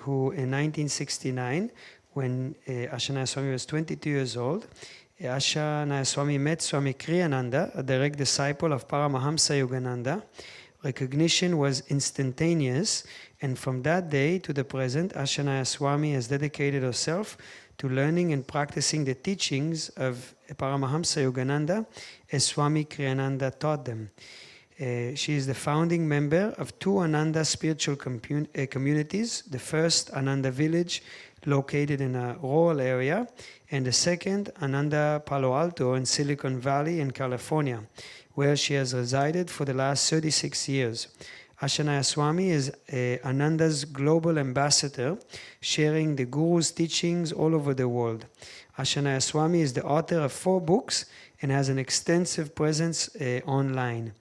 who in 1969, when Asha Nayaswami was 22 years old, Asha Nayaswami met Swami Kriyananda, a direct disciple of Paramhansa Yogananda. Recognition was instantaneous, and from that day to the present, Asha Nayaswami has dedicated herself to learning and practicing the teachings of Paramhansa Yogananda as Swami Kriyananda taught them. She is the founding member of two Ananda spiritual communities, the first Ananda village located in a rural area, and the second Ananda Palo Alto in Silicon Valley in California, where she has resided for the last 36 years. Asha Nayaswami is Ananda's global ambassador, sharing the Guru's teachings all over the world. Asha Nayaswami is the author of 4 books and has an extensive presence online.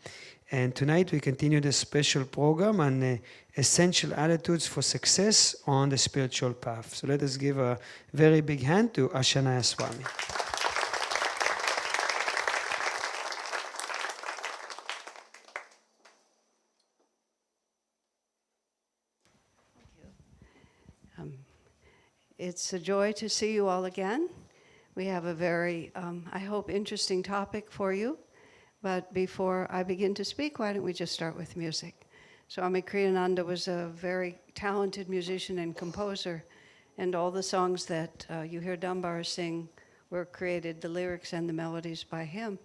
And tonight we continue the special program on essential attitudes for success on the spiritual path. So let us give a very big hand to Asha Nayaswami. It's a joy to see you all again. We have a very, I hope, interesting topic for you. But before I begin to speak, why don't we just start with music? Swami Kriyananda was a very talented musician and composer, and all the songs that you hear Dunbar sing were created, the lyrics and the melodies, by him.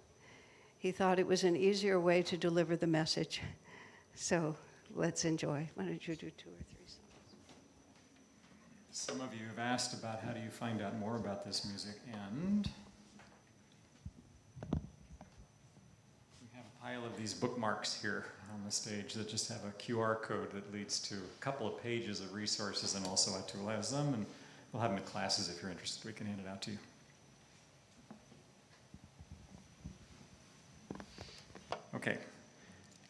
He thought it was an easier way to deliver the message. So let's enjoy. Why don't you do 2 or 3 songs? Some of you have asked about how do you find out more about this music, and we have a pile of these bookmarks here on the stage that just have a QR code that leads to a couple of pages of resources and also actualize them, and we'll have them in classes if you're interested. We can hand it out to you. Okay.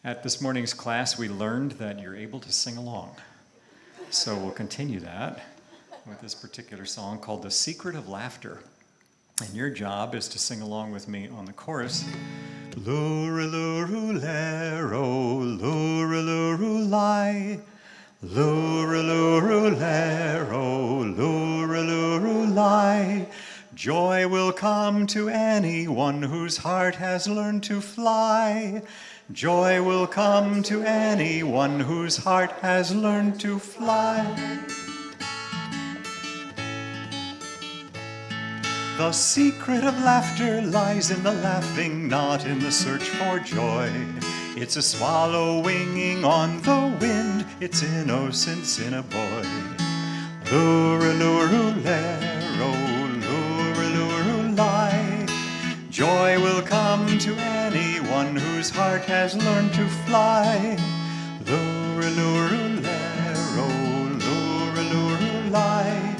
At this morning's class, we learned that you're able to sing along. So we'll continue that with this particular song called The Secret of Laughter. And your job is to sing along with me on the chorus. Luralurulero, luralurulai, luralurulero, luralurulai. Joy will come to anyone whose heart has learned to fly. Joy will come to anyone whose heart has learned to fly. The secret of laughter lies in the laughing, not in the search for joy. It's a swallow winging on the wind, it's innocence in a boy. Luralurulero, luralurulai. Joy will come to anyone whose heart has learned to fly. Luralurulero, luralurulai.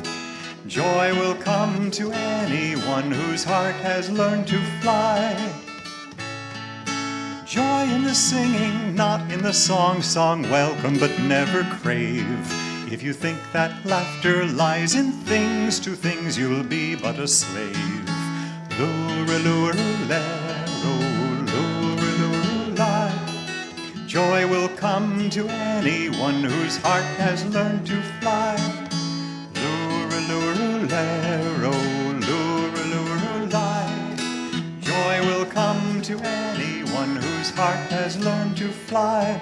Joy will come to anyone whose heart has learned to fly. Joy in the singing, not in the song, song welcome but never crave. If you think that laughter lies in things, to things you'll be but a slave. Luralurulero, luralurulai. Joy will come to anyone whose heart has learned to fly. Luralurulero, luralurulai. Joy will come to anyone whose heart has learned to fly.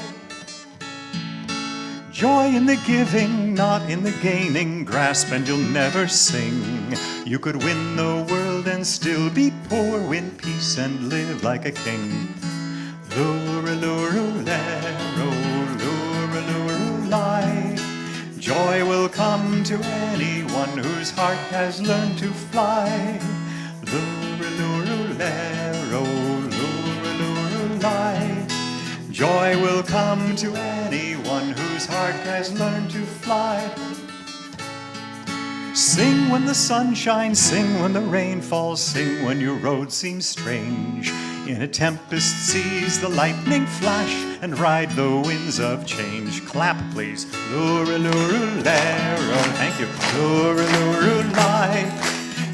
Joy in the giving, not in the gaining. Grasp and you'll never sing. You could win the world and still be poor. Win peace and live like a king. Luralurulero, luralurulai. Joy will come to anyone whose heart has learned to fly. Luralurulero, luralurulai. Joy will come to anyone whose heart has learned to fly. Sing when the sun shines, sing when the rain falls, sing when your road seems strange. In a tempest seize the lightning flash and ride the winds of change. Clap, please. Luralurulero. Thank you. Luralurulai.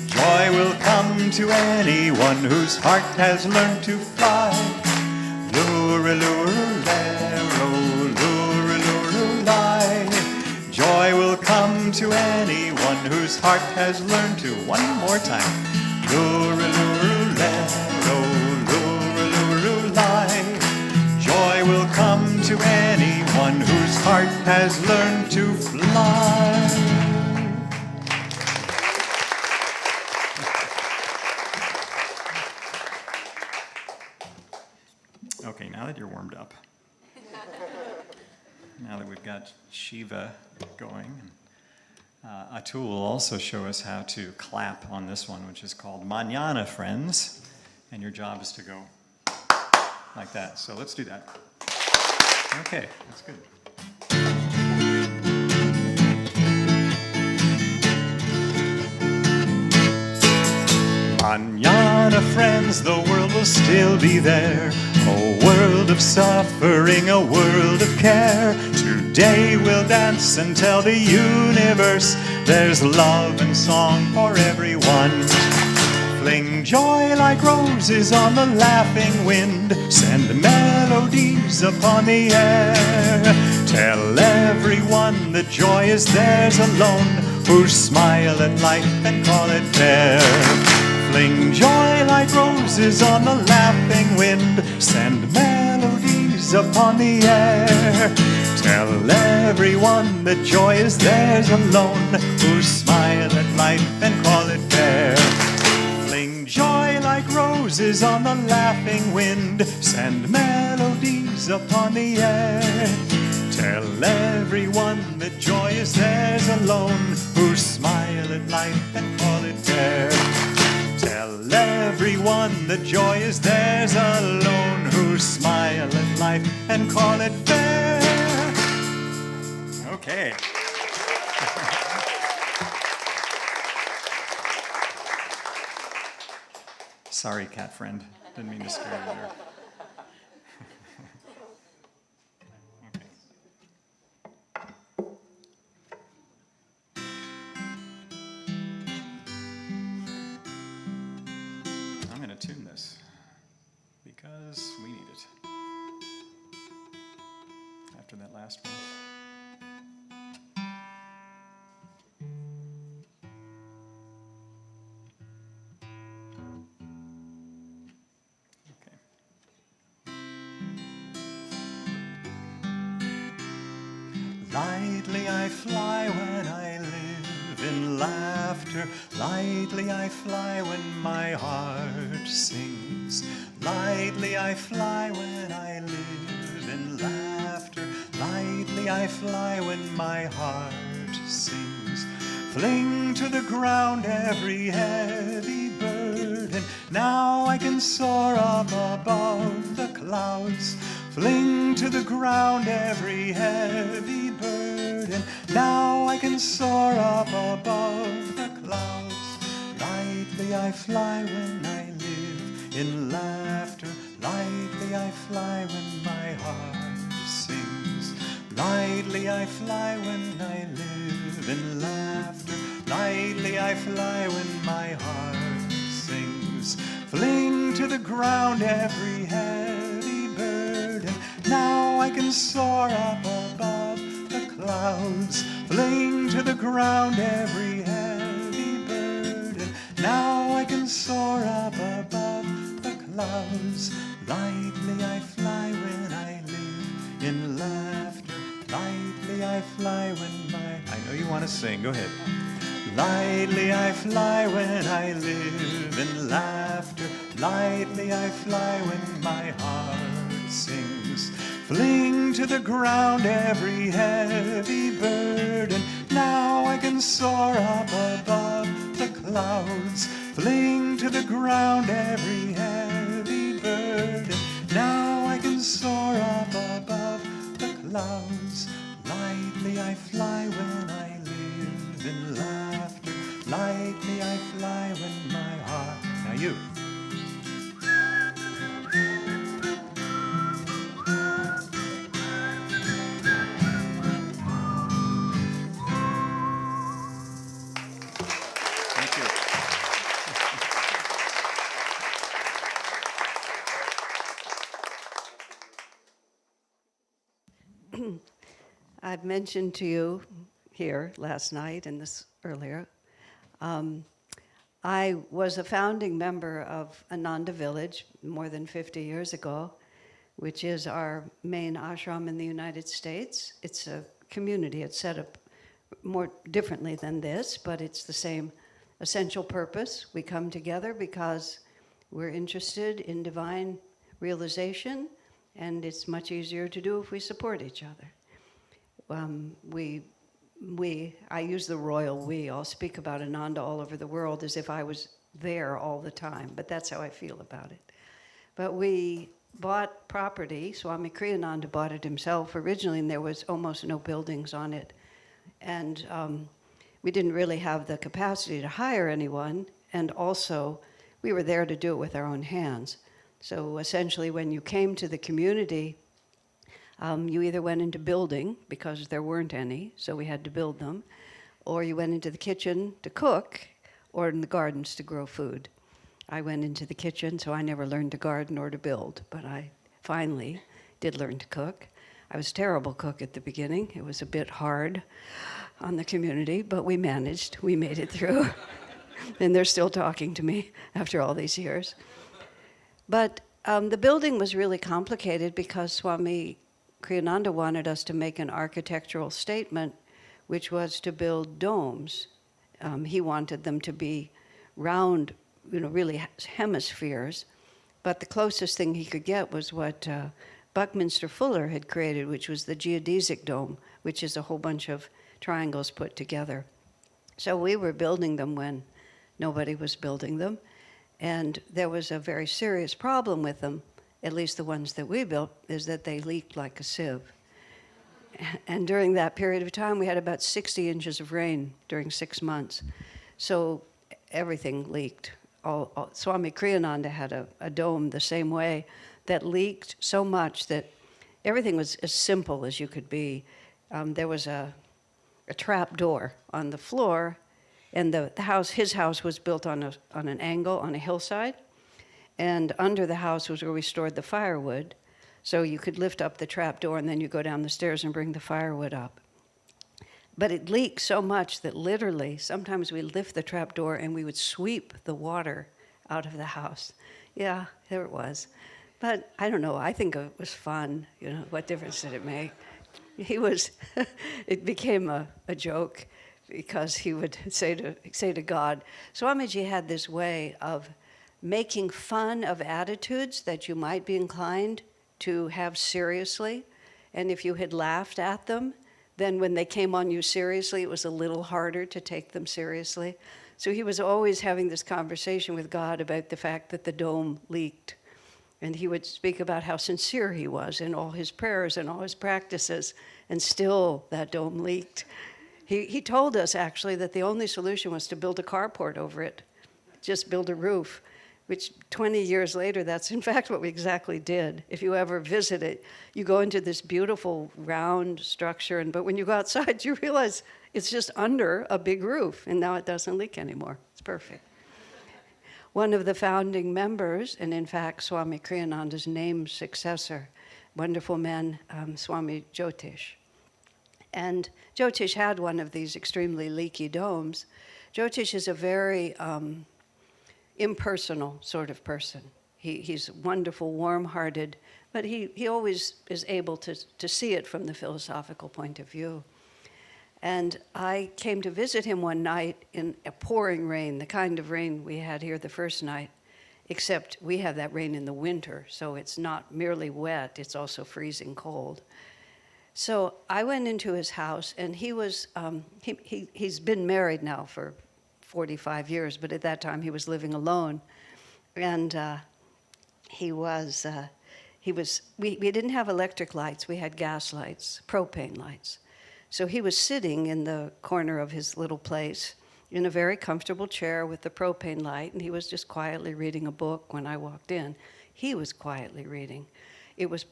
Joy will come to anyone whose heart has learned to fly. Luralurulero, luralurulai. Joy will come come to anyone whose heart has learned to. One more time. Lura-lura-lero, lura-lura-lai. Joy will come to anyone whose heart has learned to fly. Okay, now that you're warmed up, now that we've got Shiva going, Atul will also show us how to clap on this one, which is called Manana, friends. And your job is to go like that. So let's do that. Okay, that's good. Manana, friends, the world will still be there. A world of suffering, a world of care. Today we'll dance and tell the universe there's love and song for everyone. Fling joy like roses on the laughing wind. Send melodies upon the air. Tell everyone that joy is theirs alone, who smile at life and call it fair. Fling joy like roses on the laughing wind. Send melodies upon the air. Tell everyone that joy is theirs alone, who smile at life and call it fair. Fling joy like roses on the laughing wind. Send melodies upon the air. Tell everyone that joy is theirs alone, who smile at life and call it fair. Tell everyone that joy is theirs alone, who smile at life and call it fair. Okay. Sorry, cat friend. Didn't mean to scare you there. Tune this because we need it after that last one. Okay. Lightly I fly when I live in laughter. Lightly I fly when my heart sings. Lightly I fly when I live in laughter. Lightly I fly when my heart sings. Fling to the ground every heavy burden. Now I can soar up above the clouds. Fling to the ground every heavy burden. Now I can soar up above the clouds. Lightly I fly when I live in laughter. Lightly I fly when my heart sings. Lightly I fly when I live in laughter. Lightly I fly when my heart sings. Fling to the ground every heavy burden. Now I can soar up above the clouds. Fling to the ground every heavy burden. Now I can soar up above the clouds. Lightly I fly when I live in laughter. Lightly I fly when my... I know you want to sing. Go ahead. Lightly I fly when I live in laughter. Lightly I fly when my heart sings. Fling to the ground every heavy burden. Now I can soar up above the clouds. Fling to the ground every heavy burden. Now I can soar up above the clouds. Lightly I fly when I live in laughter. Lightly I fly when my heart... Now you. I've mentioned to you here last night and this earlier. I was a founding member of Ananda village more than 50 years ago, which is our main ashram in the United States. It's a community. It's set up more differently than this, but it's the same essential purpose. We come together because we're interested in divine realization, and it's much easier to do if we support each other. I use the royal we. I'll speak about Ananda all over the world as if I was there all the time, but that's how I feel about it. But we bought property. Swami Kriyananda bought it himself originally, and there was almost no buildings on it. And we didn't really have the capacity to hire anyone, and also we were there to do it with our own hands. So essentially, when you came to the community, you either went into building, because there weren't any, so we had to build them, or you went into the kitchen to cook, or in the gardens to grow food. I went into the kitchen, so I never learned to garden or to build, but I finally did learn to cook. I was a terrible cook at the beginning. It was a bit hard on the community, but we managed. We made it through. And they're still talking to me after all these years. But the building was really complicated because Swami Kriyananda wanted us to make an architectural statement, which was to build domes. He wanted them to be round, really hemispheres. But the closest thing he could get was what Buckminster Fuller had created, which was the geodesic dome, which is a whole bunch of triangles put together. So we were building them when nobody was building them. And there was a very serious problem with them, at least the ones that we built, is that they leaked like a sieve. And during that period of time, we had about 60 inches of rain during 6 months. So everything leaked. Swami Kriyananda had a dome the same way that leaked so much that everything was as simple as you could be. There was a trap door on the floor, and his house was built on an angle on a hillside, and under the house was where we stored the firewood. So you could lift up the trap door, and then you go down the stairs and bring the firewood up. But it leaked so much that literally sometimes we'd lift the trap door and we would sweep the water out of the house. Yeah, there it was. But I don't know, I think it was fun. What difference did it make? It became a joke because he would say to God, Swamiji had this way of making fun of attitudes that you might be inclined to have seriously. And if you had laughed at them, then when they came on you seriously, it was a little harder to take them seriously. So he was always having this conversation with God about the fact that the dome leaked. And he would speak about how sincere he was in all his prayers and all his practices, and still that dome leaked. He told us, actually, that the only solution was to build a carport over it, just build a roof, which 20 years later, that's in fact what we exactly did. If you ever visit it, you go into this beautiful round structure, but when you go outside, you realize it's just under a big roof, and now it doesn't leak anymore. It's perfect. One of the founding members, and in fact Swami Kriyananda's named successor, wonderful man, Swami Jyotish. And Jyotish had one of these extremely leaky domes. Jyotish is a very impersonal sort of person. He's wonderful, warm-hearted, but he always is able to see it from the philosophical point of view. And I came to visit him one night in a pouring rain, the kind of rain we had here the first night, except we have that rain in the winter, so it's not merely wet, it's also freezing cold. So I went into his house, and he was, he's been married now for 45 years, but at that time he was living alone. And we didn't have electric lights, we had gas lights, propane lights. So he was sitting in the corner of his little place in a very comfortable chair with the propane light, and he was just quietly reading a book when I walked in. He was quietly reading. It was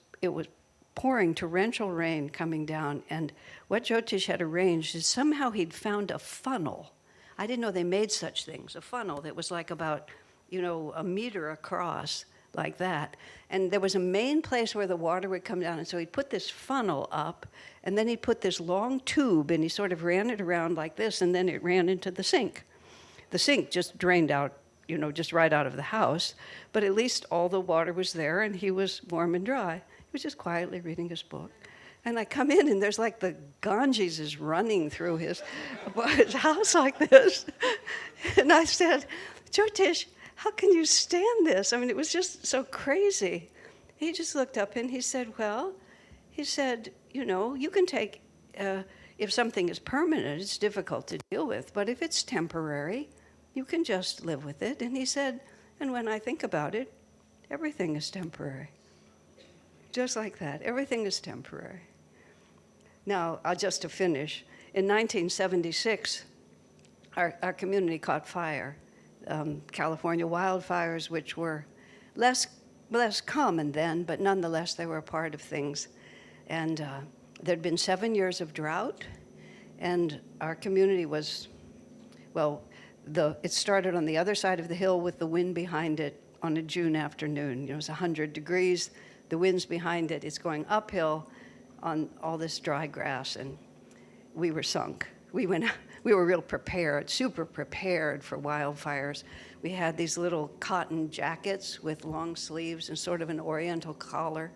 pouring torrential rain coming down, and what Jyotish had arranged is somehow he'd found a funnel. I didn't know they made such things, a funnel that was like about, a meter across, like that. And there was a main place where the water would come down, and so he'd put this funnel up, and then he'd put this long tube, and he sort of ran it around like this, and then it ran into the sink. The sink just drained out, just right out of the house, but at least all the water was there, and he was warm and dry. He was just quietly reading his book. And I come in, and there's like the Ganges is running through his house like this. And I said, Jyotish, how can you stand this? I mean, it was just so crazy. He just looked up and he said, you can take, if something is permanent, it's difficult to deal with. But if it's temporary, you can just live with it. And he said, and when I think about it, everything is temporary. Just like that, everything is temporary. Now, just to finish, in 1976, our community caught fire. California wildfires, which were less common then, but nonetheless they were a part of things. And there'd been 7 years of drought, and our community was, it started on the other side of the hill with the wind behind it on a June afternoon. It was 100 degrees, the wind's behind it, it's going uphill on all this dry grass, and we were sunk. We were real prepared, super prepared for wildfires. We had these little cotton jackets with long sleeves and sort of an oriental collar.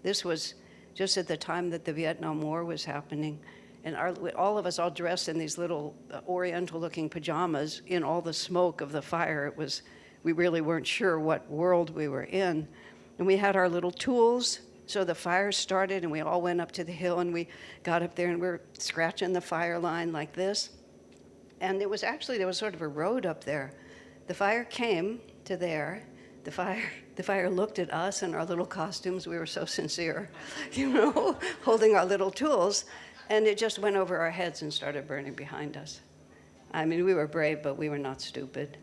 This was just at the time that the Vietnam War was happening. And all of us all dressed in these little oriental-looking pajamas in all the smoke of the fire. We really weren't sure what world we were in. And we had our little tools. So the fire started, and we all went up to the hill, and we got up there, and we were scratching the fire line like this. And there was sort of a road up there. The fire came to there. The fire looked at us in our little costumes. We were so sincere, holding our little tools. And it just went over our heads and started burning behind us. I mean, we were brave, but we were not stupid.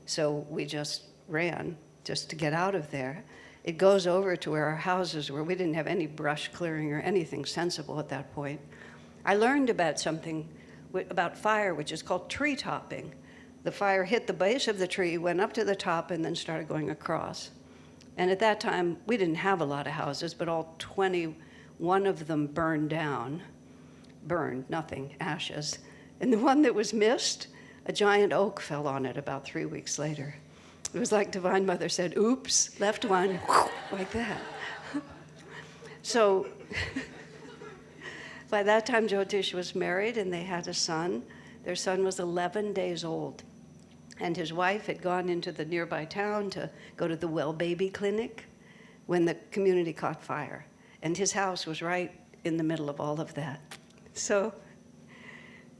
So we just ran just to get out of there. It goes over to where our houses were. We didn't have any brush clearing or anything sensible at that point. I learned about something about fire, which is called tree topping. The fire hit the base of the tree, went up to the top, and then started going across. And at that time, we didn't have a lot of houses, but all 21 of them burned, nothing, ashes. And the one that was missed, a giant oak fell on it about 3 weeks later. It was like Divine Mother said, oops, left one, like that. So by that time, Jyotish was married, and they had a son. Their son was 11 days old. And his wife had gone into the nearby town to go to the well baby clinic when the community caught fire. And his house was right in the middle of all of that. So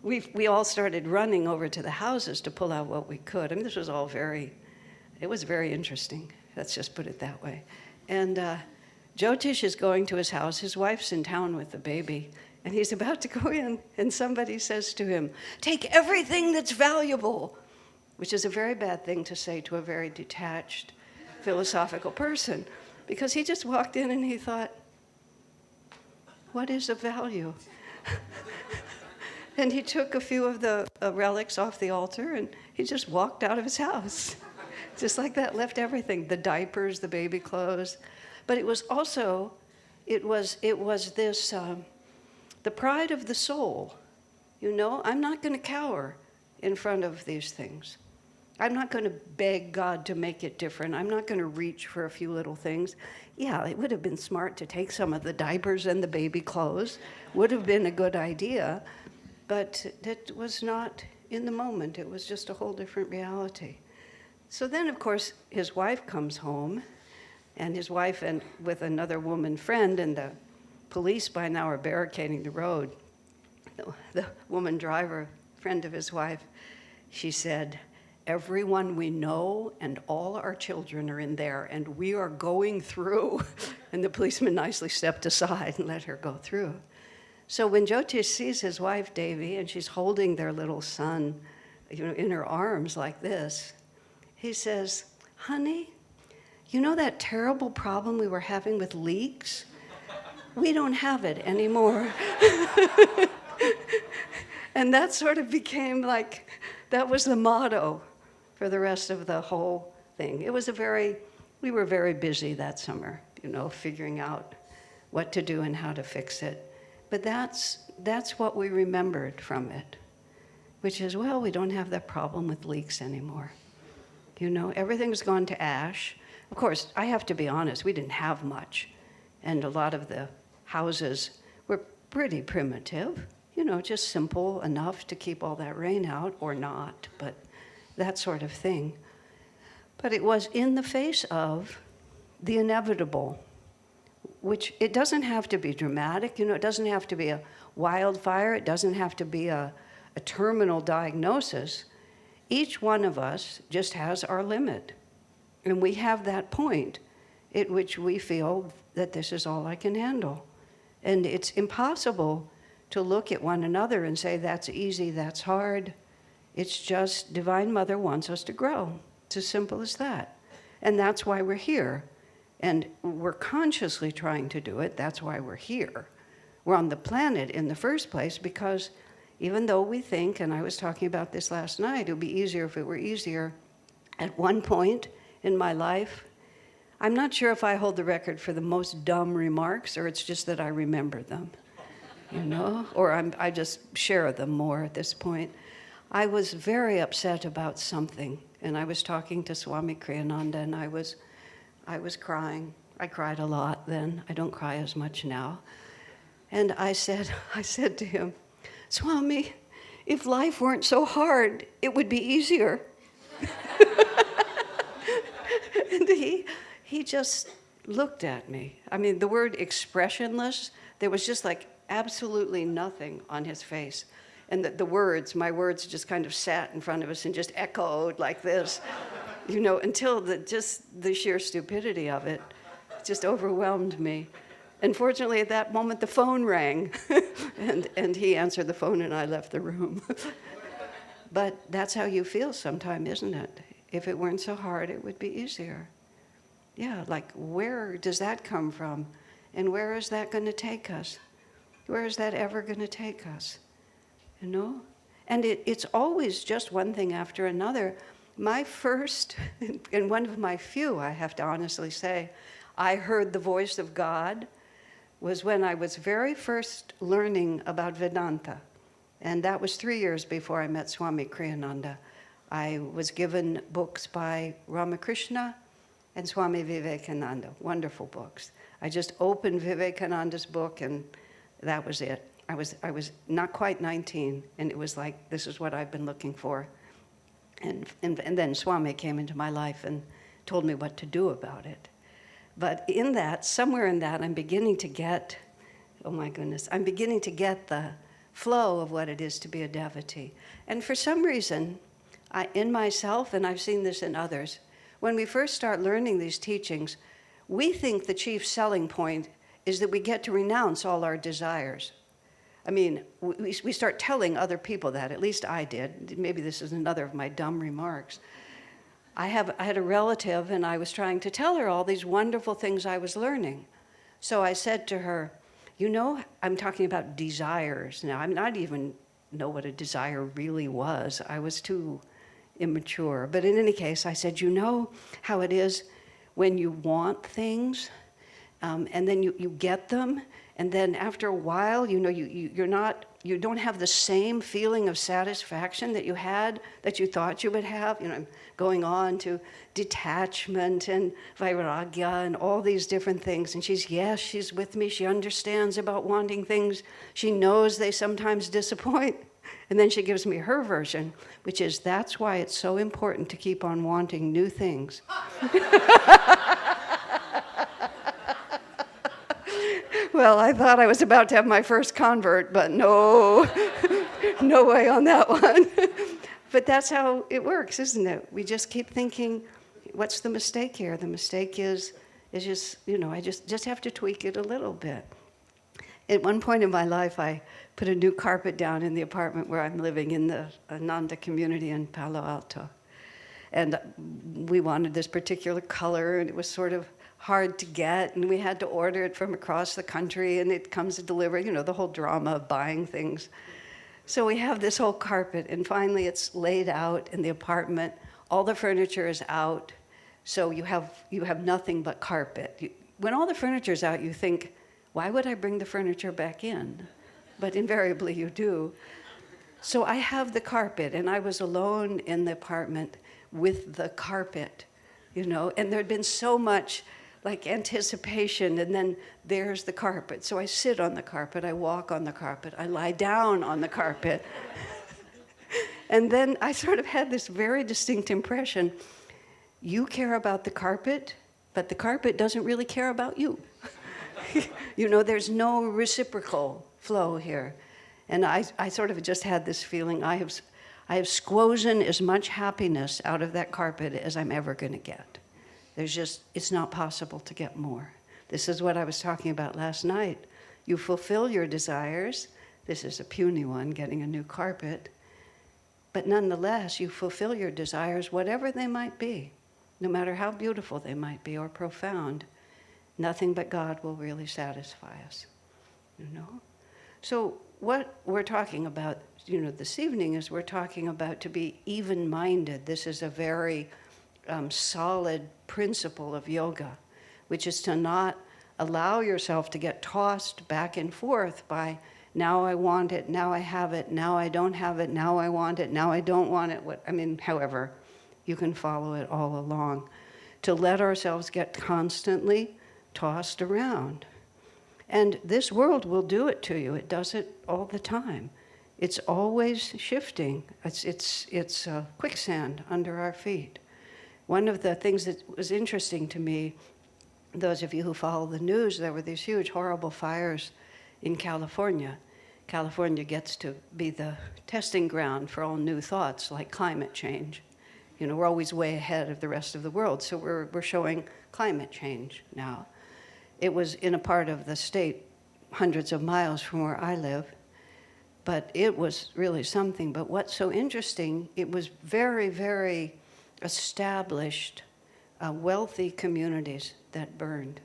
we all started running over to the houses to pull out what we could. I mean, this was all it was very interesting. Let's just put it that way. And Jyotish is going to his house. His wife's in town with the baby. And he's about to go in, and somebody says to him, "Take everything that's valuable," which is a very bad thing to say to a very detached, philosophical person, because he just walked in and he thought, what is of value? And he took a few of the relics off the altar, and he just walked out of his house. Just like that, left everything, the diapers, the baby clothes. But it was also, it was this, the pride of the soul. I'm not going to cower in front of these things. I'm not going to beg God to make it different. I'm not going to reach for a few little things. Yeah, it would have been smart to take some of the diapers and the baby clothes. Would have been a good idea. But it was not in the moment. It was just a whole different reality. So then, of course, his wife comes home, and his wife and with another woman friend, and the police by now are barricading the road. The woman driver, friend of his wife, she said, "Everyone we know and all our children are in there, and we are going through." And the policeman nicely stepped aside and let her go through. So when Jyotish sees his wife, Devi, and she's holding their little son, in her arms like this, he says, "Honey, you know that terrible problem we were having with leaks? We don't have it anymore." And that sort of became that was the motto for the rest of the whole thing. It was a very we were very busy that summer, figuring out what to do and how to fix it. But that's what we remembered from it, which is, well, we don't have that problem with leaks anymore. Everything's gone to ash. Of course, I have to be honest, we didn't have much. And a lot of the houses were pretty primitive, just simple enough to keep all that rain out, or not, but that sort of thing. But it was in the face of the inevitable, which it doesn't have to be dramatic, it doesn't have to be a wildfire, it doesn't have to be a terminal diagnosis. Each one of us just has our limit. And we have that point at which we feel that this is all I can handle. And it's impossible to look at one another and say, that's easy, that's hard. It's just Divine Mother wants us to grow. It's as simple as that. And that's why we're here. And we're consciously trying to do it. That's why we're here. We're on the planet in the first place because even though we think, and I was talking about this last night, it would be easier if it were easier. At one point in my life, I'm not sure if I hold the record for the most dumb remarks or it's just that I remember them, or I just share them more at this point. I was very upset about something, and I was talking to Swami Kriyananda, and I was crying. I cried a lot then. I don't cry as much now. And I said to him, Swami, if life weren't so hard, it would be easier. And he just looked at me. I mean, the word expressionless, there was just like absolutely nothing on his face. And my words just kind of sat in front of us and just echoed like this, until the sheer stupidity of it just overwhelmed me. And fortunately, at that moment, the phone rang, and he answered the phone, and I left the room. But that's how you feel sometimes, isn't it? If it weren't so hard, it would be easier. Yeah, like where does that come from? And where is that going to take us? Where is that ever going to take us? And it's always just one thing after another. My first, and one of my few, I have to honestly say, I heard the voice of God was when I was very first learning about Vedanta. And that was 3 years before I met Swami Kriyananda. I was given books by Ramakrishna and Swami Vivekananda, wonderful books. I just opened Vivekananda's book and that was it. I was not quite 19 and it was like, this is what I've been looking for. And then Swami came into my life and told me what to do about it. But in that, somewhere in that, I'm beginning to get the flow of what it is to be a devotee. And for some reason, in myself, and I've seen this in others, when we first start learning these teachings, we think the chief selling point is that we get to renounce all our desires. I mean, we start telling other people that, at least I did. Maybe this is another of my dumb remarks. I had a relative, and I was trying to tell her all these wonderful things I was learning. So I said to her, I'm talking about desires now. I'm not even know what a desire really was. I was too immature. But in any case, I said, how it is when you want things, and then you get them, and then after a while, you don't have the same feeling of satisfaction that you thought you would have. I'm going on to detachment and vairagya and all these different things. And she's with me. She understands about wanting things. She knows they sometimes disappoint. And then she gives me her version, which is, that's why it's so important to keep on wanting new things. Well, I thought I was about to have my first convert, but no way on that one. But that's how it works, isn't it? We just keep thinking, what's the mistake here? The mistake is just, I just have to tweak it a little bit. At one point in my life, I put a new carpet down in the apartment where I'm living in the Ananda community in Palo Alto. And we wanted this particular color, and it was sort of hard to get, and we had to order it from across the country, and it comes to deliver, the whole drama of buying things. So we have this whole carpet, and finally it's laid out in the apartment. All the furniture is out. So you have nothing but carpet. When all the furniture's out, you think, why would I bring the furniture back in? But invariably you do. So I have the carpet, and I was alone in the apartment with the carpet, and there'd been so much like anticipation, and then there's the carpet. So I sit on the carpet, I walk on the carpet, I lie down on the carpet. And then I sort of had this very distinct impression, you care about the carpet, but the carpet doesn't really care about you. There's no reciprocal flow here. And I sort of just had this feeling, I have squozen as much happiness out of that carpet as I'm ever going to get. It's not possible to get more. This is what I was talking about last night. You fulfill your desires. This is a puny one, getting a new carpet. But nonetheless, you fulfill your desires, whatever they might be, no matter how beautiful they might be or profound. Nothing but God will really satisfy us, So what we're talking about, this evening is we're talking about to be even-minded. This is a very solid principle of yoga, which is to not allow yourself to get tossed back and forth by now I want it, now I have it, now I don't have it, now I want it, now I don't want it. However, you can follow it all along. To let ourselves get constantly tossed around. And this world will do it to you. It does it all the time. It's always shifting. It's quicksand under our feet. One of the things that was interesting to me, those of you who follow the news, there were these huge, horrible fires in California. California gets to be the testing ground for all new thoughts like climate change. We're always way ahead of the rest of the world, so we're showing climate change now. It was in a part of the state hundreds of miles from where I live, but it was really something. But what's so interesting, it was very, very established, wealthy communities that burned.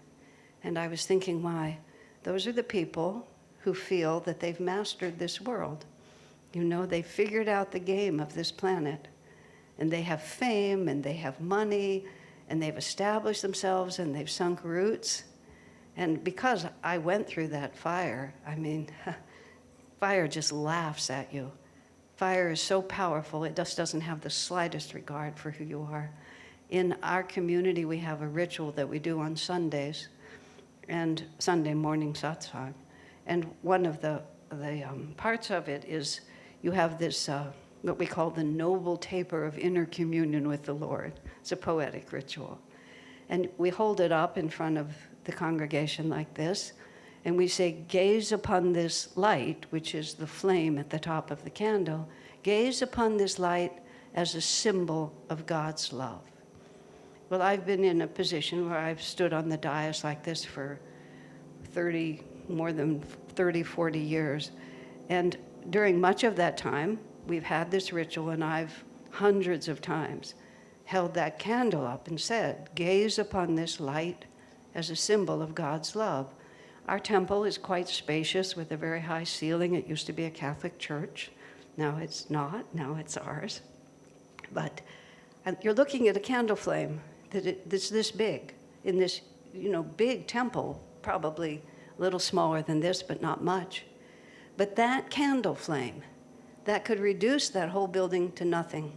And I was thinking, why? Those are the people who feel that they've mastered this world. They figured out the game of this planet. And they have fame, and they have money, and they've established themselves, and they've sunk roots. And because I went through that fire, fire just laughs at you. Fire is so powerful, it just doesn't have the slightest regard for who you are. In our community, we have a ritual that we do on Sundays, and Sunday morning satsang. And one of the parts of it is you have this, what we call the noble taper of inner communion with the Lord. It's a poetic ritual. And we hold it up in front of the congregation like this, and we say, gaze upon this light, which is the flame at the top of the candle, gaze upon this light as a symbol of God's love. Well, I've been in a position where I've stood on the dais like this for more than 30, 40 years. And during much of that time, we've had this ritual, and I've hundreds of times held that candle up and said, gaze upon this light as a symbol of God's love. Our temple is quite spacious with a very high ceiling. It used to be a Catholic church. Now it's not. Now it's ours. But you're looking at a candle flame that's this big in this, big temple, probably a little smaller than this, but not much. But that candle flame, that could reduce that whole building to nothing,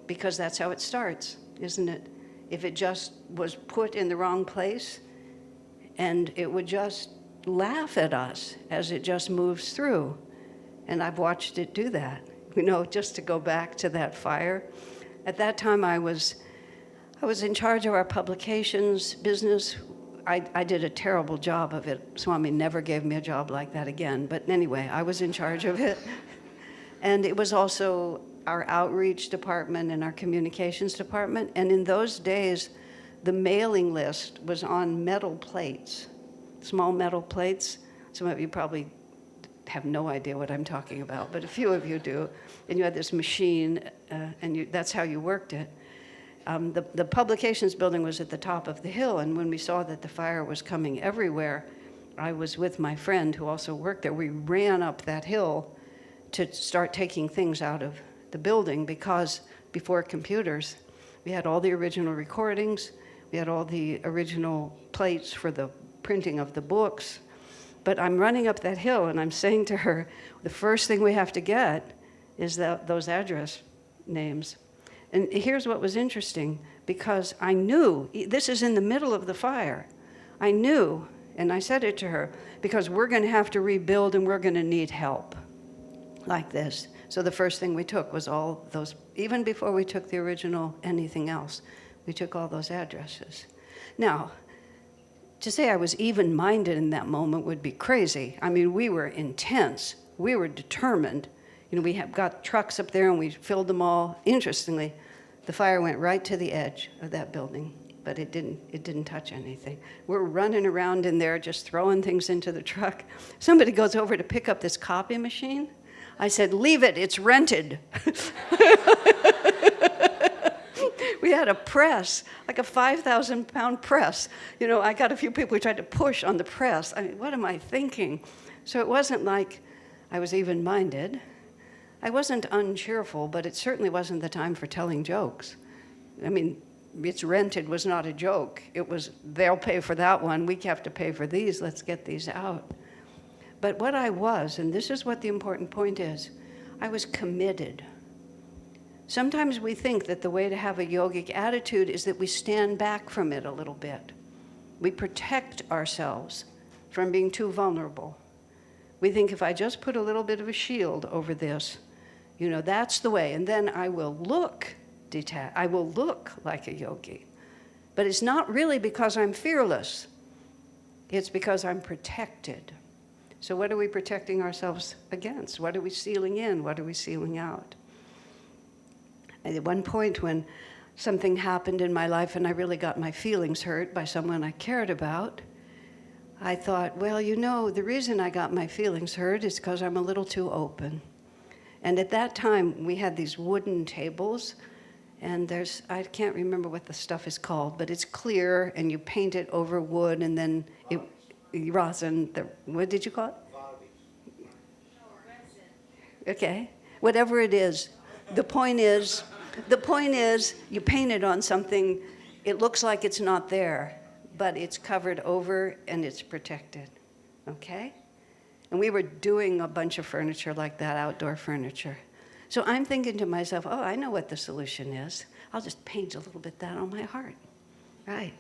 because that's how it starts, isn't it? If it just was put in the wrong place, and it would just laugh at us as it just moves through. And I've watched it do that. Just to go back to that fire. At that time, I was in charge of our publications business. I did a terrible job of it. Swami never gave me a job like that again. But anyway, I was in charge of it. And it was also our outreach department and our communications department. And in those days, the mailing list was on metal plates, small metal plates. Some of you probably have no idea what I'm talking about, but a few of you do. And you had this machine, and that's how you worked it. The publications building was at the top of the hill, and when we saw that the fire was coming everywhere, I was with my friend who also worked there. We ran up that hill to start taking things out of the building, because before computers, We had all the original recordings. We had all the original plates for the printing of the books. But I'm running up that hill and I'm saying to her, the first thing we have to get is those address names. And here's what was interesting, because I knew, this is in the middle of the fire. I knew, and I said it to her, because we're going to have to rebuild and we're going to need help like this. So the first thing we took was all those, even before we took the original anything else, we took all those addresses. Now, to say I was even-minded in that moment would be crazy. I mean, we were intense. We were determined. You know, we have got trucks up there and we filled them all. Interestingly, the fire went right to the edge of that building, but it didn't touch anything. We're running around in there just throwing things into the truck. Somebody goes over to pick up this copy machine. I said, leave it, it's rented. We had a press, like a 5,000-pound press. You know, I got a few people who tried to push on the press. I mean, what am I thinking? So it wasn't like I was even-minded. I wasn't uncheerful, but it certainly wasn't the time for telling jokes. I mean, it's rented was not a joke. It was, they'll pay for that one, we have to pay for these, let's get these out. But what I was, and this is what the important point is, I was committed. Sometimes we think that the way to have a yogic attitude is that we stand back from it a little bit. We protect ourselves from being too vulnerable. We think if I just put a little bit of a shield over this, you know, that's the way, and then I will look detached. I will look like a yogi. But it's not really because I'm fearless. It's because I'm protected. So what are we protecting ourselves against? What are we sealing in? What are we sealing out? And at one point when something happened in my life and I really got my feelings hurt by someone I cared about, I thought, well, you know, the reason I got my feelings hurt is because I'm a little too open. And at that time, we had these wooden tables, and I can't remember what the stuff is called, but it's clear, and you paint it over wood, and then rosin, what did you call it? Okay, whatever it is. The point is, you paint it on something, it looks like it's not there, but it's covered over and it's protected, okay? And we were doing a bunch of furniture like that, outdoor furniture. So I'm thinking to myself, oh, I know what the solution is. I'll just paint a little bit that on my heart, right?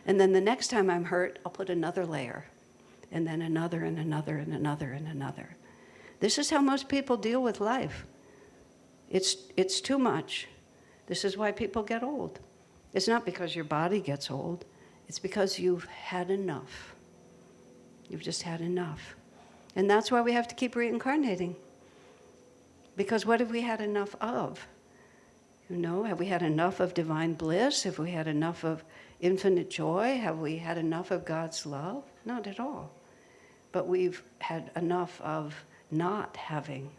And then the next time I'm hurt, I'll put another layer, and then another and another and another and another. This is how most people deal with life. It's too much. This is why people get old. It's not because your body gets old. It's because you've had enough. You've just had enough. And that's why we have to keep reincarnating. Because what have we had enough of? You know, have we had enough of divine bliss? Have we had enough of infinite joy? Have we had enough of God's love? Not at all. But we've had enough of not having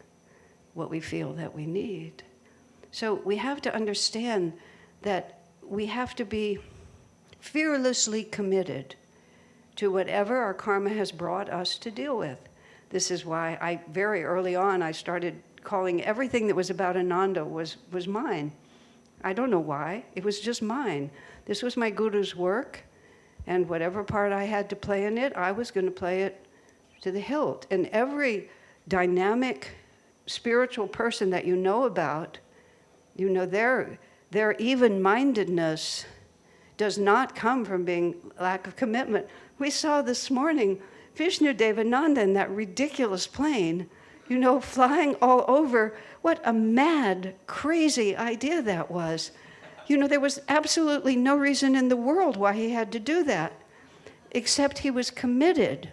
what we feel that we need. So we have to understand that we have to be fearlessly committed to whatever our karma has brought us to deal with. This is why very early on, I started calling everything that was about Ananda was mine. I don't know why, it was just mine. This was my guru's work, and whatever part I had to play in it, I was going to play it to the hilt. And every dynamic spiritual person that you know about, you know, their even-mindedness does not come from being lack of commitment. We saw this morning Vishnu Devananda in that ridiculous plane, you know, flying all over. What a mad, crazy idea that was. You know, there was absolutely no reason in the world why he had to do that, except he was committed.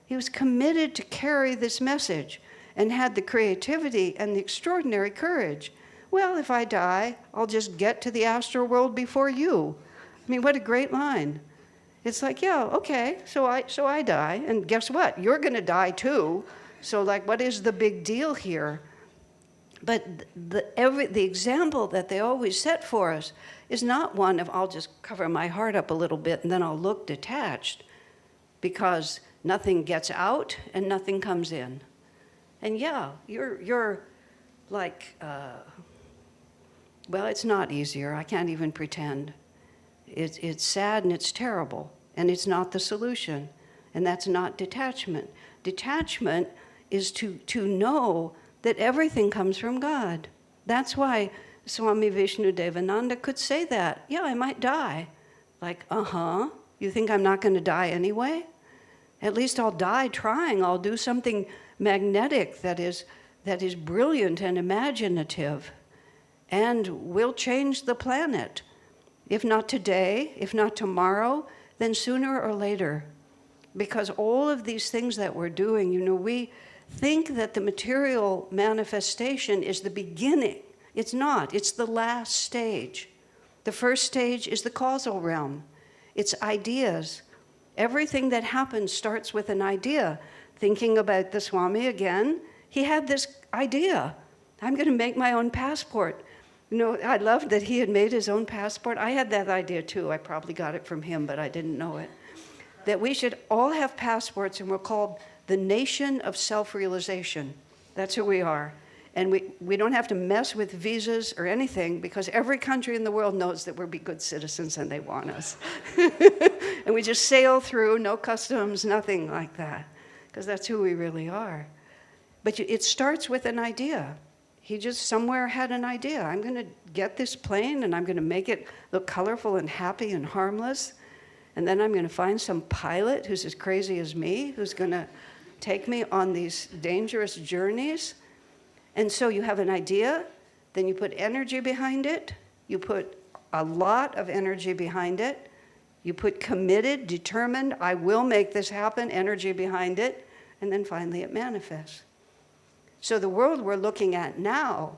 He was committed to carry this message and had the creativity and the extraordinary courage. Well, if I die, I'll just get to the astral world before you. I mean, what a great line. It's like, yeah, okay, so I die, and guess what? You're going to die too. So, like, what is the big deal here? But the example that they always set for us is not one of, I'll just cover my heart up a little bit and then I'll look detached, because nothing gets out and nothing comes in. And yeah, you're like Well, it's not easier. I can't even pretend. It's sad and it's terrible, and it's not the solution. And that's not detachment. Detachment is to know that everything comes from God. That's why Swami Vishnudevananda could say that. Yeah, I might die. Like, you think I'm not going to die anyway? At least I'll die trying. I'll do something magnetic that is brilliant and imaginative, and will change the planet. If not today, if not tomorrow, then sooner or later. Because all of these things that we're doing, we think that the material manifestation is the beginning. It's not. It's the last stage. The first stage is the causal realm. It's ideas. Everything that happens starts with an idea. Thinking about the Swami again, he had this idea. I'm going to make my own passport. I loved that he had made his own passport. I had that idea too. I probably got it from him, but I didn't know it. That we should all have passports, and we're called the nation of self-realization. That's who we are. And we don't have to mess with visas or anything, because every country in the world knows that we'll be good citizens and they want us. And we just sail through, no customs, nothing like that, because that's who we really are. But it starts with an idea. He just somewhere had an idea. I'm going to get this plane and I'm going to make it look colorful and happy and harmless. And then I'm going to find some pilot who's as crazy as me, who's going to take me on these dangerous journeys. And so you have an idea, then you put energy behind it. You put a lot of energy behind it. You put committed, determined, I will make this happen, energy behind it. And then finally it manifests. So the world we're looking at now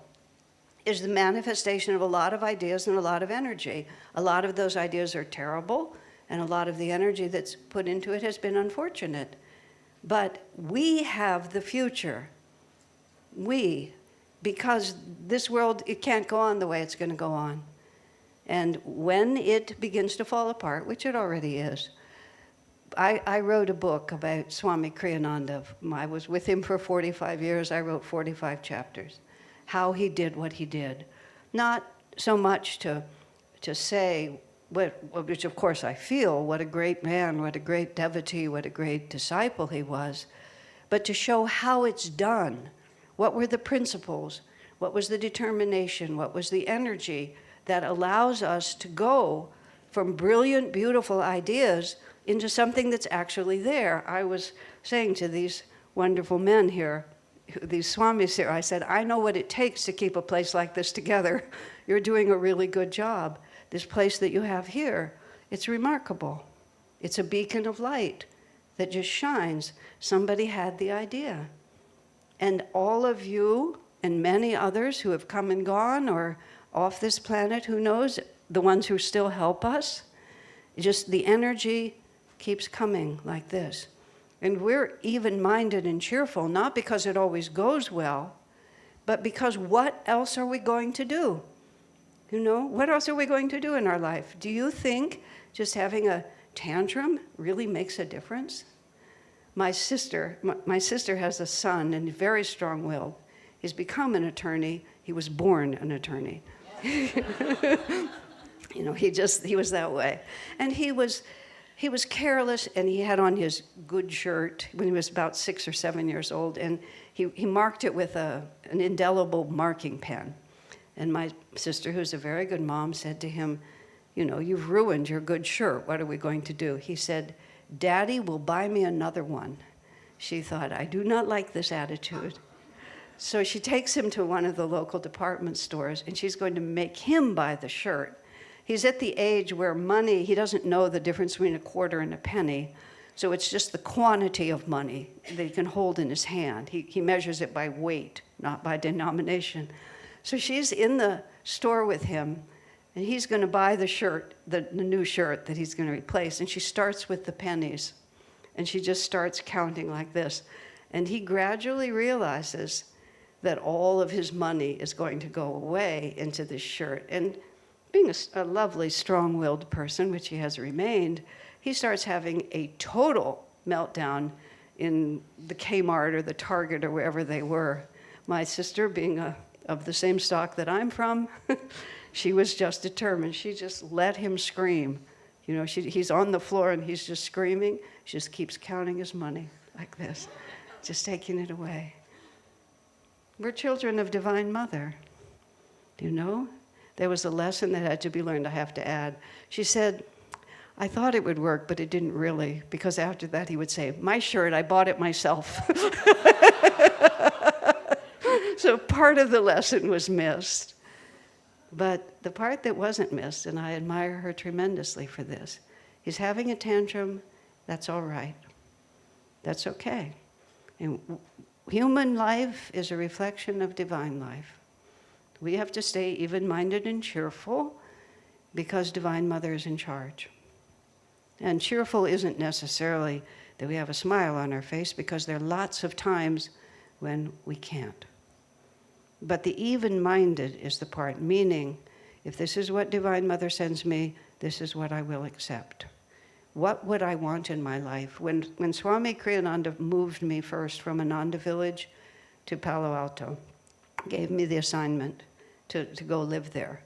is the manifestation of a lot of ideas and a lot of energy. A lot of those ideas are terrible, and a lot of the energy that's put into it has been unfortunate. But we have the future. Because this world, it can't go on the way it's going to go on. And when it begins to fall apart, which it already is, I wrote a book about Swami Kriyananda. I was with him for 45 years. I wrote 45 chapters. How he did what he did. Not so much to say, which of course I feel, what a great man, what a great devotee, what a great disciple he was, but to show how it's done. What were the principles? What was the determination? What was the energy that allows us to go from brilliant, beautiful ideas into something that's actually there? I was saying to these wonderful men here, these swamis here, I said, I know what it takes to keep a place like this together. You're doing a really good job. This place that you have here, it's remarkable. It's a beacon of light that just shines. Somebody had the idea. And all of you and many others who have come and gone or off this planet, who knows, the ones who still help us, just the energy keeps coming like this. And we're even-minded and cheerful, not because it always goes well, but because what else are we going to do? What else are we going to do in our life? Do you think just having a tantrum really makes a difference? My sister has a son, and very strong-willed. He's become an attorney. He was born an attorney. He was that way. And he was careless, and he had on his good shirt when he was about 6 or 7 years old, and he marked it with an indelible marking pen. And my sister, who's a very good mom, said to him, you've ruined your good shirt. What are we going to do? He said, Daddy will buy me another one. She thought, I do not like this attitude. So she takes him to one of the local department stores, and she's going to make him buy the shirt. He's at the age where money, he doesn't know the difference between a quarter and a penny, so it's just the quantity of money that he can hold in his hand. He measures it by weight, not by denomination. So she's in the store with him, and he's going to buy the shirt, the new shirt that he's going to replace, and she starts with the pennies, and she just starts counting like this. And he gradually realizes that all of his money is going to go away into this shirt. And being a lovely, strong-willed person, which he has remained, he starts having a total meltdown in the Kmart or the Target or wherever they were. My sister, being a of the same stock that I'm from. She was just determined. She just let him scream. You know, he's on the floor and he's just screaming. She just keeps counting his money like this, just taking it away. We're children of Divine Mother. Do you know? There was a lesson that had to be learned, I have to add. She said, I thought it would work, but it didn't really, because after that he would say, my shirt, I bought it myself. So part of the lesson was missed. But the part that wasn't missed, and I admire her tremendously for this, he's having a tantrum, that's all right. That's okay. And human life is a reflection of divine life. We have to stay even-minded and cheerful because Divine Mother is in charge. And cheerful isn't necessarily that we have a smile on our face, because there are lots of times when we can't. But the even-minded is the part, meaning, if this is what Divine Mother sends me, this is what I will accept. What would I want in my life? When Swami Kriyananda moved me first from Ananda village to Palo Alto, gave me the assignment to go live there.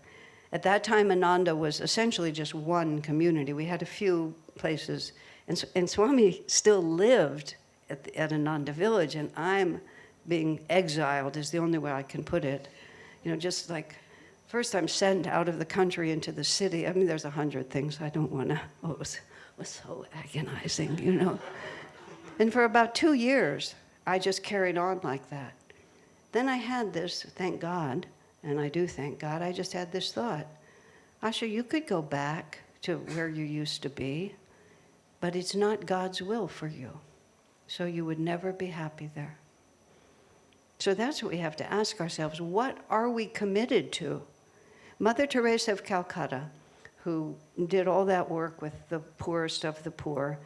At that time, Ananda was essentially just one community. We had a few places, and Swami still lived at Ananda village, and I'm being exiled is the only way I can put it. You know, just like, first I'm sent out of the country into the city. I mean, there's 100 things I don't want to, it was so agonizing, you know. And for about 2 years, I just carried on like that. Then I had this, thank God, and I do thank God, I just had this thought. Asha, you could go back to where you used to be, but it's not God's will for you. So you would never be happy there. So that's what we have to ask ourselves. What are we committed to? Mother Teresa of Calcutta, who did all that work with the poorest of the poor,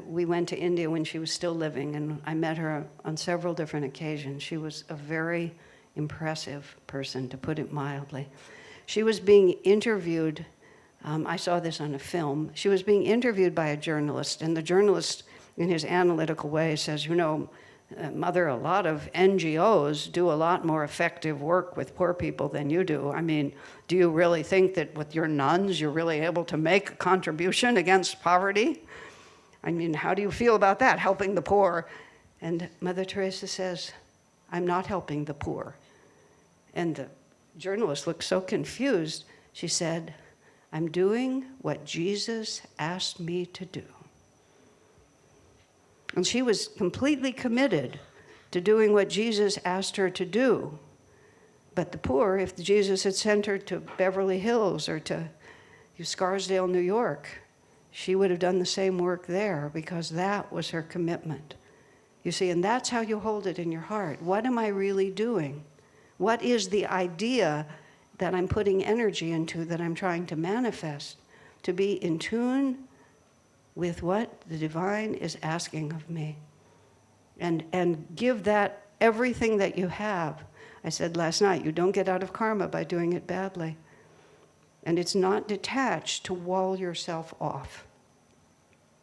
we went to India when she was still living, and I met her on several different occasions. She was a very impressive person, to put it mildly. She was being interviewed, I saw this on a film, she was being interviewed by a journalist, and the journalist, in his analytical way, says, you know, Mother, a lot of NGOs do a lot more effective work with poor people than you do. I mean, do you really think that with your nuns, you're really able to make a contribution against poverty? I mean, how do you feel about that, helping the poor? And Mother Teresa says, I'm not helping the poor. And the journalist looked so confused. She said, I'm doing what Jesus asked me to do. And she was completely committed to doing what Jesus asked her to do. But the poor, if Jesus had sent her to Beverly Hills or to Scarsdale, New York, she would have done the same work there, because that was her commitment. You see, and that's how you hold it in your heart. What am I really doing? What is the idea that I'm putting energy into, that I'm trying to manifest? To be in tune with what the divine is asking of me. And give that everything that you have. I said last night, you don't get out of karma by doing it badly. And it's not detached to wall yourself off.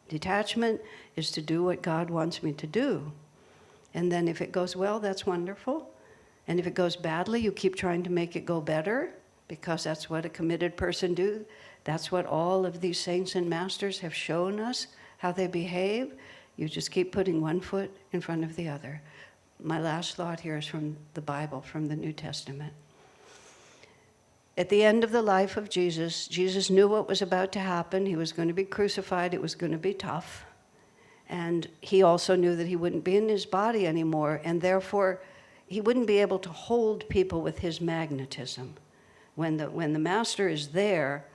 Detachment is to do what God wants me to do. And then if it goes well, that's wonderful. And if it goes badly, you keep trying to make it go better, because that's what a committed person do. That's what all of these saints and masters have shown us, how they behave. You just keep putting one foot in front of the other. My last thought here is from the Bible, from the New Testament. At the end of the life of Jesus, Jesus knew what was about to happen. He was going to be crucified. It was going to be tough. And he also knew that he wouldn't be in his body anymore, and therefore he wouldn't be able to hold people with his magnetism. When the master is there,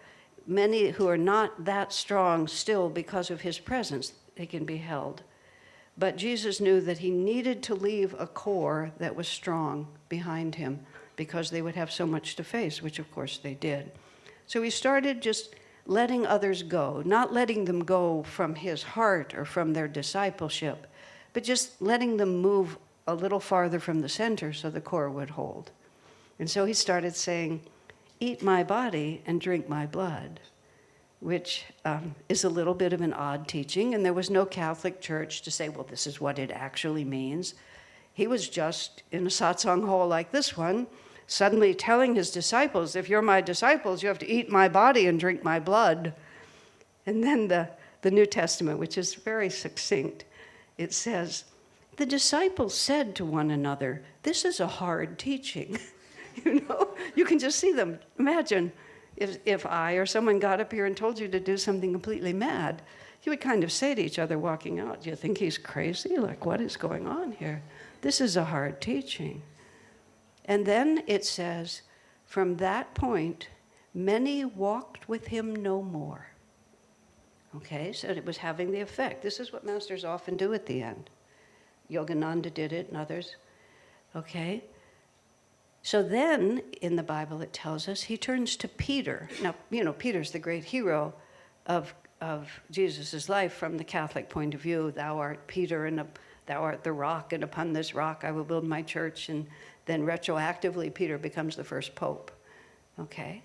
many who are not that strong still, because of his presence, they can be held. But Jesus knew that he needed to leave a core that was strong behind him, because they would have so much to face, which of course they did. So he started just letting others go, not letting them go from his heart or from their discipleship, but just letting them move a little farther from the center so the core would hold. And so he started saying, eat my body and drink my blood, which is a little bit of an odd teaching, and there was no Catholic church to say, well, this is what it actually means. He was just in a satsang hall like this one, suddenly telling his disciples, if you're my disciples, you have to eat my body and drink my blood. And then the New Testament, which is very succinct, it says, the disciples said to one another, this is a hard teaching. You know, you can just see them. Imagine if I or someone got up here and told you to do something completely mad, you would kind of say to each other walking out, do you think he's crazy? Like, what is going on here? This is a hard teaching. And then it says, from that point, many walked with him no more. Okay, so it was having the effect. This is what masters often do at the end. Yogananda did it and others. Okay? So then, in the Bible, it tells us he turns to Peter. Now, you know, Peter's the great hero of Jesus' life from the Catholic point of view. Thou art Peter, and thou art the rock, and upon this rock I will build my church. And then retroactively, Peter becomes the first pope. Okay?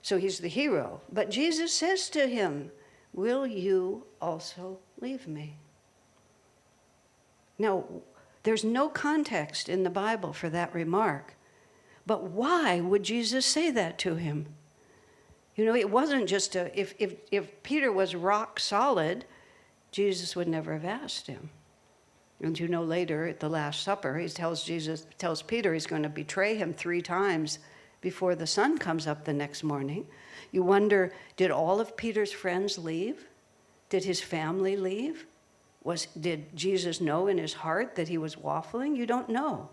So he's the hero. But Jesus says to him, will you also leave me? Now, there's no context in the Bible for that remark. But why would Jesus say that to him? You know, it wasn't just if Peter was rock solid, Jesus would never have asked him. And you know, later at the Last Supper, he tells Peter he's going to betray him 3 times before the sun comes up the next morning. You wonder, did all of Peter's friends leave? Did his family leave? Did Jesus know in his heart that he was waffling? You don't know.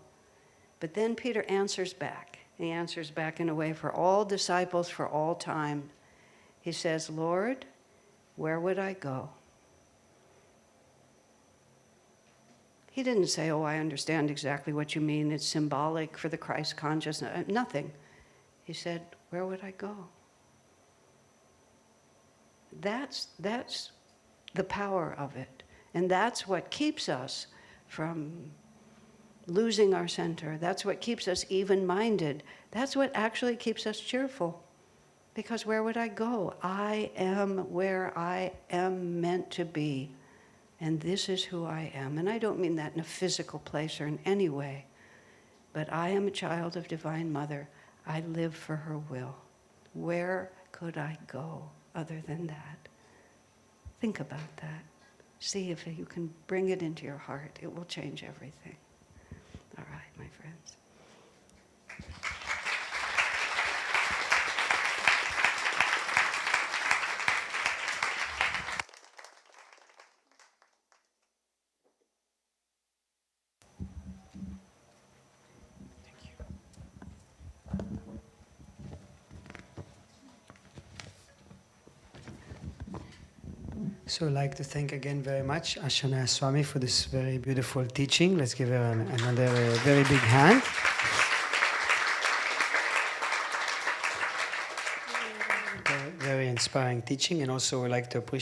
But then Peter answers back. He answers back in a way for all disciples for all time. He says, Lord, where would I go? He didn't say, oh, I understand exactly what you mean. It's symbolic for the Christ consciousness. Nothing. He said, where would I go? That's the power of it. And that's what keeps us from losing our center. That's what keeps us even-minded. That's what actually keeps us cheerful. Because where would I go? I am where I am meant to be. And this is who I am. And I don't mean that in a physical place or in any way. But I am a child of Divine Mother. I live for her will. Where could I go other than that? Think about that. See if you can bring it into your heart. It will change everything. All right, my friends. So I'd like to thank again very much Asha Nayaswami for this very beautiful teaching. Let's give her another very big hand. Very inspiring teaching, and also I'd like to appreciate